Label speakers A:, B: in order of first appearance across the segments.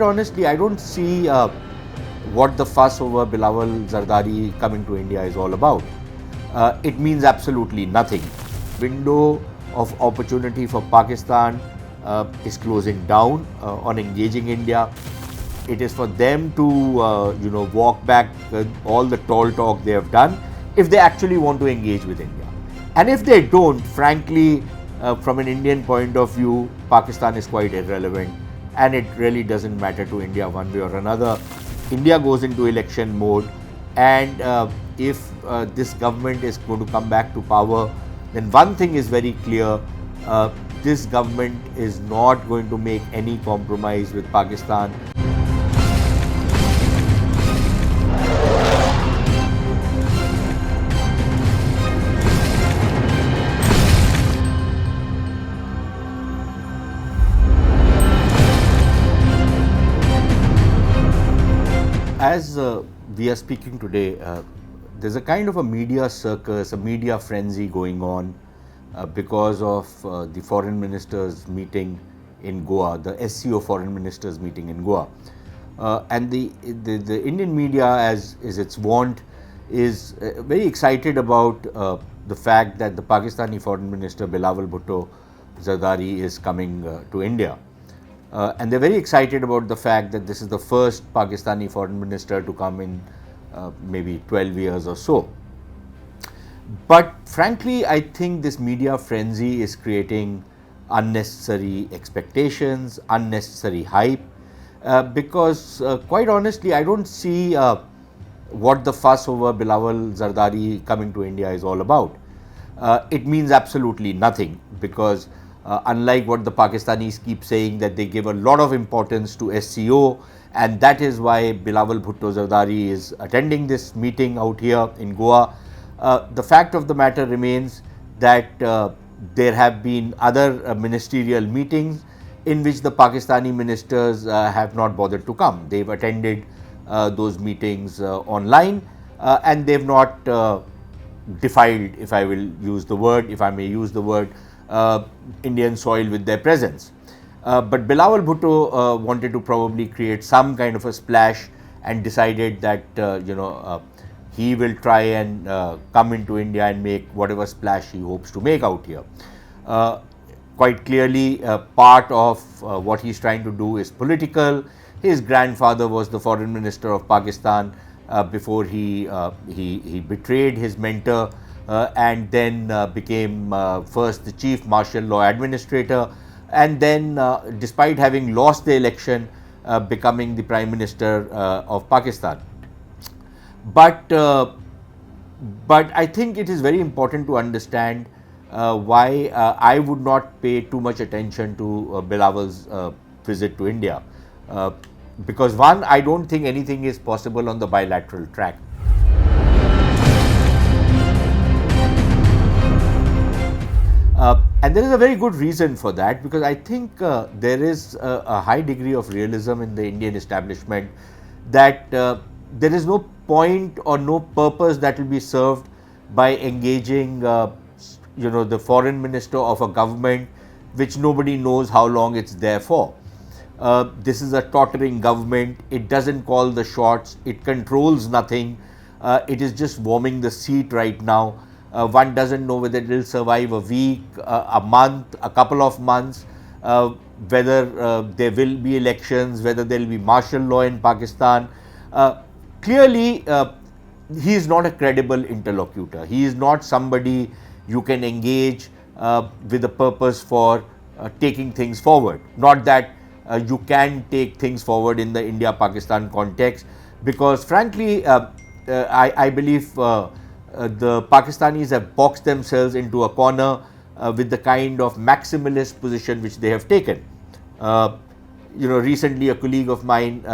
A: honestly, I don't see what the fuss over Bilawal Zardari coming to India is all about. It means absolutely nothing. Window of opportunity for Pakistan is closing down on engaging India. It is for them to walk back all the tall talk they have done if they actually want to engage with India. And if they don't, frankly, from an Indian point of view, Pakistan is quite irrelevant and it really doesn't matter to India one way or another. India goes into election mode, and if this government is going to come back to power, then one thing is very clear. This government is not going to make any compromise with Pakistan. As we are speaking today, there's a kind of a media circus, a media frenzy going on because of the foreign ministers meeting in Goa, the SCO foreign ministers meeting in Goa. And the Indian media, as is its wont, is very excited about the fact that the Pakistani foreign minister Bilawal Bhutto Zardari is coming to India. And they're very excited about the fact that this is the first Pakistani foreign minister to come in maybe 12 years or so. But frankly, I think this media frenzy is creating unnecessary expectations, unnecessary hype, because quite honestly, I don't see what the fuss over Bilawal Zardari coming to India is all about. It means absolutely nothing, because unlike what the Pakistanis keep saying, that they give a lot of importance to SCO, and that is why Bilawal Bhutto Zardari is attending this meeting out here in Goa. The fact of the matter remains that there have been other ministerial meetings in which the Pakistani ministers have not bothered to come. They've attended those meetings online, and they've not defiled, if I will use the word, if I may use the word, Indian soil with their presence. But Bilawal Bhutto wanted to probably create some kind of a splash and decided that he will try and come into India and make whatever splash he hopes to make out here. Quite clearly, part of what he's trying to do is political. His grandfather was the foreign minister of Pakistan before he betrayed his mentor and then became first the chief martial law administrator, and then despite having lost the election, becoming the prime minister of Pakistan. But I think it is very important to understand why I would not pay too much attention to Bilawal's visit to India, because one, I don't think anything is possible on the bilateral track. And there is a very good reason for that, because I think there is a high degree of realism in the Indian establishment that there is no point or no purpose that will be served by engaging the foreign minister of a government which nobody knows how long it's there for. This is a tottering government. It doesn't call the shots. It controls nothing. It is just warming the seat right now. One doesn't know whether it will survive a week, a month, a couple of months, whether there will be elections, whether there will be martial law in Pakistan. Clearly, he is not a credible interlocutor. He is not somebody you can engage with a purpose for taking things forward. Not that you can take things forward in the India-Pakistan context, because frankly, I believe the Pakistanis have boxed themselves into a corner with the kind of maximalist position which they have taken. Recently a colleague of mine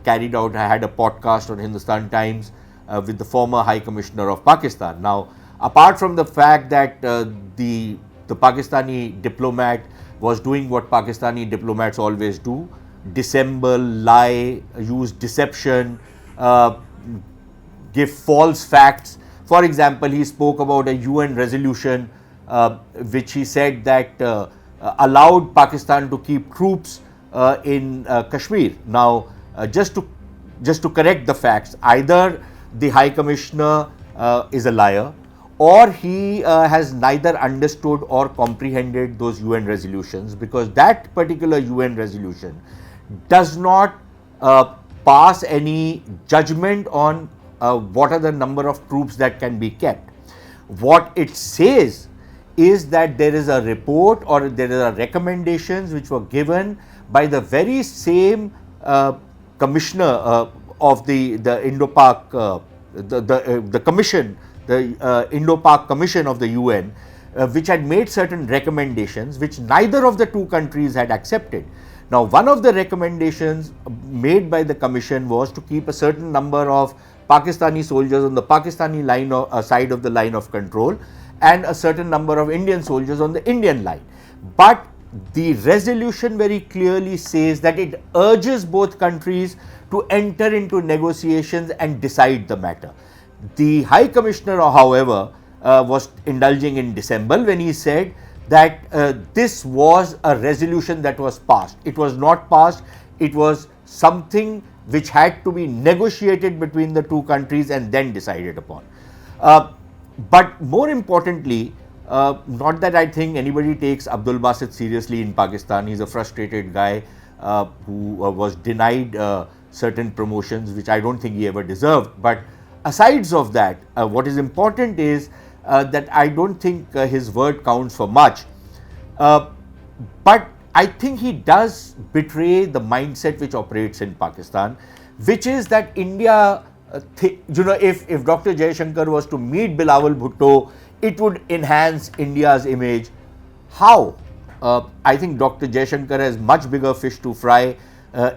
A: carried out, I had a podcast on Hindustan Times with the former High Commissioner of Pakistan. Now, apart from the fact that the Pakistani diplomat was doing what Pakistani diplomats always do, dissemble, lie, use deception, give false facts. For example, he spoke about a UN resolution which he said that allowed Pakistan to keep troops in Kashmir. Now, just to correct the facts, either the High Commissioner is a liar, or he has neither understood or comprehended those UN resolutions, because that particular UN resolution does not pass any judgment on what are the number of troops that can be kept. What it says is that there is a report or there are recommendations which were given by the very same commissioner of the Indo-Pak, the commission, the Indo-Pak Commission of the UN, which had made certain recommendations which neither of the two countries had accepted. Now, one of the recommendations made by the commission was to keep a certain number of Pakistani soldiers on the Pakistani side of the line of control, and a certain number of Indian soldiers on the Indian line. But the resolution very clearly says that it urges both countries to enter into negotiations and decide the matter. The High Commissioner, however, was indulging in December when he said that this was a resolution that was passed. It was not passed, it was something which had to be negotiated between the two countries and then decided upon. But more importantly, not that I think anybody takes Abdul Basit seriously in Pakistan. He's a frustrated guy who was denied certain promotions which I don't think he ever deserved. But asides of that, what is important is that I don't think his word counts for much. But I think he does betray the mindset which operates in Pakistan, which is that India, if Dr. Jaishankar was to meet Bilawal Bhutto, it would enhance India's image. How? I think Dr. Jaishankar has much bigger fish to fry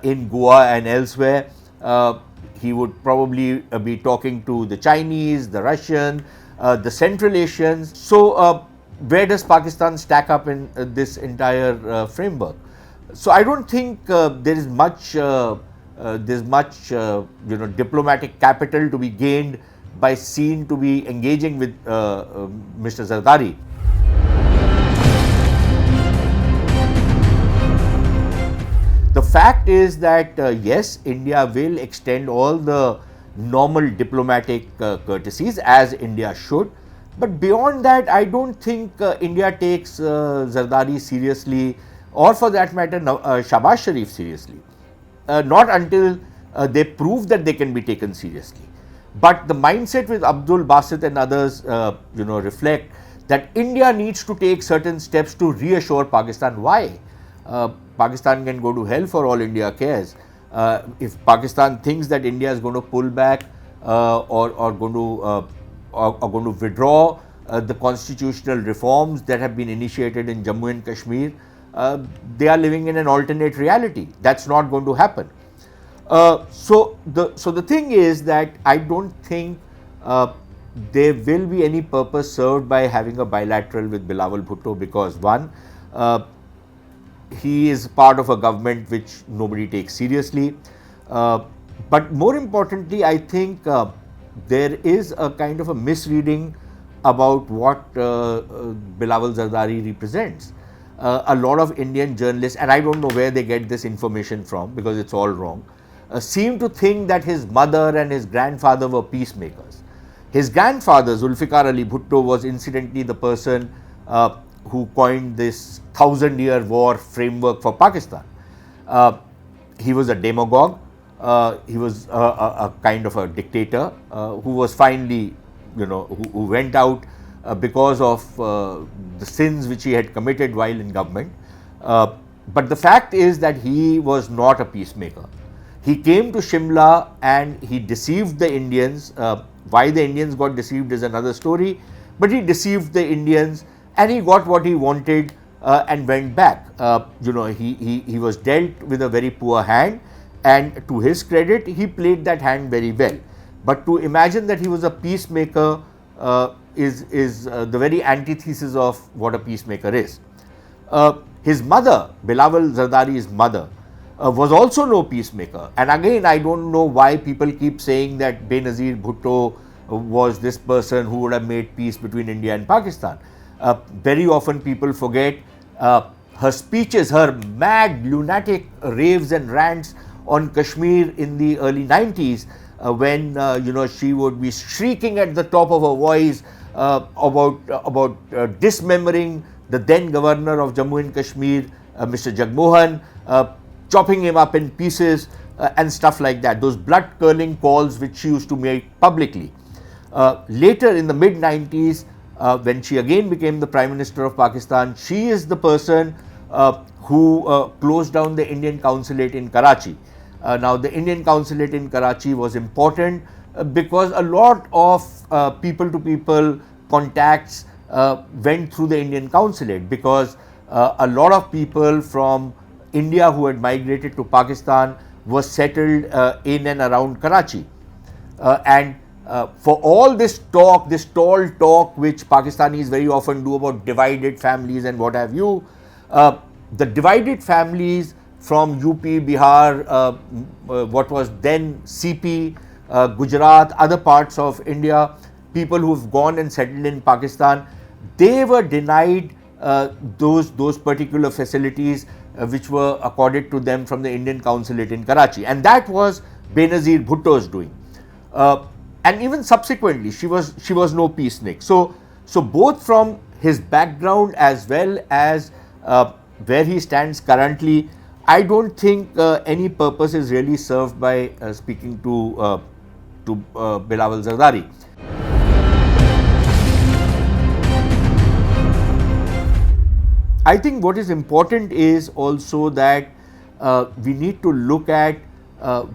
A: in Goa and elsewhere. He would probably be talking to the Chinese, the Russian, the Central Asians. So, where does Pakistan stack up in this entire framework? So, I don't think there is much diplomatic capital to be gained by seen to be engaging with Mr. Zardari. The fact is that yes, India will extend all the normal diplomatic courtesies, as India should, but beyond that, I don't think India takes Zardari seriously, or for that matter, Shahbaz Sharif seriously. Not until they prove that they can be taken seriously. But the mindset with Abdul Basit and others, reflect that India needs to take certain steps to reassure Pakistan. Why? Pakistan can go to hell for all India cares. If Pakistan thinks that India is going to pull back or going to withdraw the constitutional reforms that have been initiated in Jammu and Kashmir, they are living in an alternate reality. That's not going to happen. So the thing is that I don't think there will be any purpose served by having a bilateral with Bilawal Bhutto, because one, he is part of a government which nobody takes seriously. But more importantly, I think there is a kind of a misreading about what Bilawal Zardari represents. A lot of Indian journalists, and I don't know where they get this information from because it's all wrong, seem to think that his mother and his grandfather were peacemakers. His grandfather, Zulfikar Ali Bhutto, was incidentally the person who coined this 1,000-year war framework for Pakistan. He was a demagogue. He was a kind of a dictator who was finally, who went out because of the sins which he had committed while in government. But the fact is that he was not a peacemaker. He came to Shimla and he deceived the Indians. Why the Indians got deceived is another story, but he deceived the Indians and he got what he wanted and went back. He was dealt with a very poor hand, and to his credit, he played that hand very well. But to imagine that he was a peacemaker is the very antithesis of what a peacemaker is. His mother, Bilawal Zardari's mother, was also no peacemaker. And again, I don't know why people keep saying that Benazir Bhutto was this person who would have made peace between India and Pakistan. Very often people forget her speeches, her mad lunatic raves and rants on Kashmir in the early 90s, when she would be shrieking at the top of her voice about dismembering the then governor of Jammu and Kashmir, Mr. Jagmohan, chopping him up in pieces and stuff like that. Those blood-curdling calls which she used to make publicly. Later in the mid-90s, when she again became the Prime Minister of Pakistan, she is the person who closed down the Indian consulate in Karachi. Now, the Indian consulate in Karachi was important because a lot of people-to-people contacts went through the Indian consulate, because a lot of people from India who had migrated to Pakistan were settled in and around Karachi. And for all this talk, this tall talk which Pakistanis very often do about divided families and what have you, the divided families from UP, Bihar, what was then CP, Gujarat, other parts of India, people who have gone and settled in Pakistan, they were denied those particular facilities which were accorded to them from the Indian consulate in Karachi, and that was Benazir Bhutto's doing. And even subsequently, she was no peacenik. So both from his background as well as where he stands currently, I don't think any purpose is really served by speaking to Bilawal Zardari. I think what is important is also that we need to look at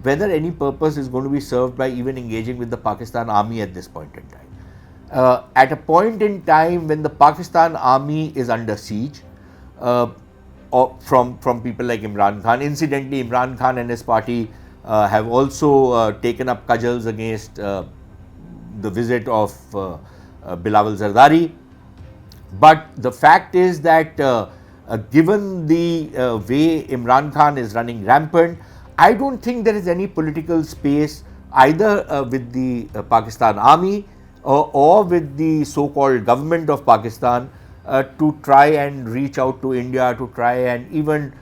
A: whether any purpose is going to be served by even engaging with the Pakistan army at this point in time. At a point in time when the Pakistan army is under siege from people like Imran Khan. Incidentally, Imran Khan and his party have also taken up cudgels against the visit of Bilawal Zardari. But the fact is that given the way Imran Khan is running rampant, I don't think there is any political space either with the Pakistan army or with the so-called government of Pakistan to try and reach out to India, to try and even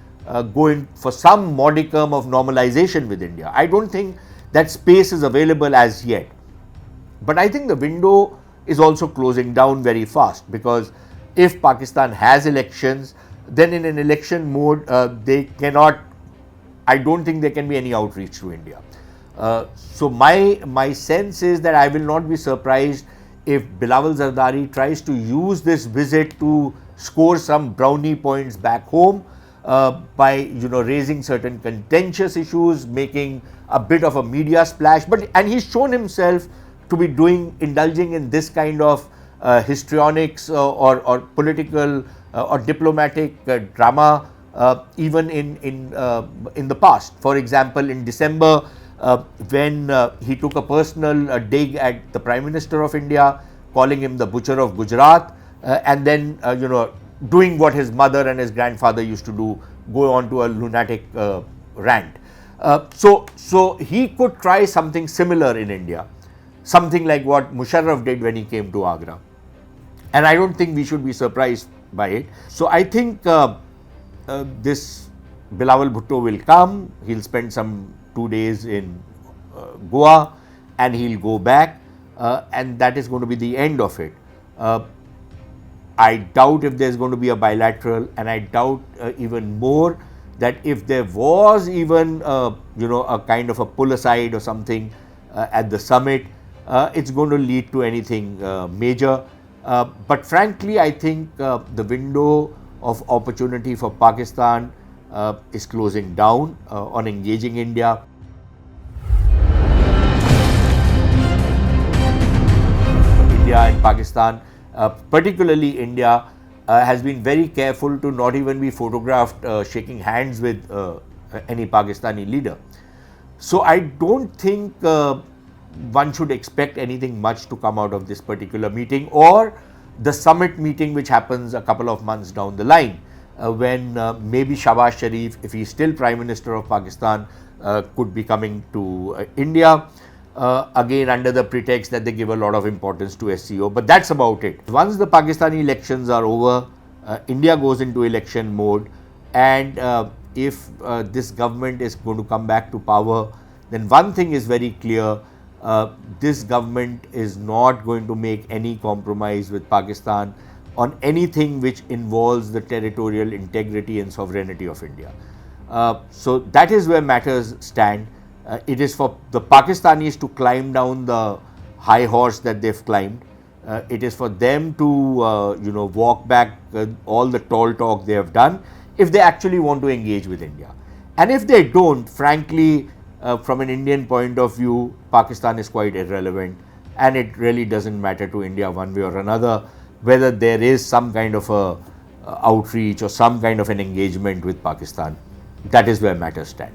A: go in for some modicum of normalization with India. I don't think that space is available as yet. But I think the window is also closing down very fast, because if Pakistan has elections, then in an election mode, they cannot, I don't think there can be any outreach to India. So my sense is that I will not be surprised if Bilawal Zardari tries to use this visit to score some brownie points back home by raising certain contentious issues, making a bit of a media splash. And he's shown himself to be indulging in this kind of histrionics or political or diplomatic drama even in the past. For example, in December, when he took a personal dig at the Prime Minister of India, calling him the butcher of Gujarat, and then doing what his mother and his grandfather used to do, go on to a lunatic rant. So he could try something similar in India, something like what Musharraf did when he came to Agra, and I don't think we should be surprised by it. So I think this Bilawal Bhutto will come, he'll spend some 2 days in Goa, and he'll go back, and that is going to be the end of it. I doubt if there's going to be a bilateral, and I doubt even more that if there was even a kind of a pull aside or something at the summit, it's going to lead to anything major. But frankly, I think the window of opportunity for Pakistan is closing down on engaging India. India and Pakistan, particularly India, has been very careful to not even be photographed shaking hands with any Pakistani leader. So I don't think one should expect anything much to come out of this particular meeting, or the summit meeting which happens a couple of months down the line, when maybe Shahbaz Sharif, if he is still Prime Minister of Pakistan, could be coming to India, again under the pretext that they give a lot of importance to SCO, but that's about it. Once the Pakistani elections are over, India goes into election mode, and if this government is going to come back to power, then one thing is very clear: this government is not going to make any compromise with Pakistan on anything which involves the territorial integrity and sovereignty of India. So that is where matters stand. It is for the Pakistanis to climb down the high horse that they've climbed. It is for them to walk back all the tall talk they have done if they actually want to engage with India. And if they don't, frankly, from an Indian point of view, Pakistan is quite irrelevant, and it really doesn't matter to India one way or another whether there is some kind of a outreach or some kind of an engagement with Pakistan. That is where matters stand.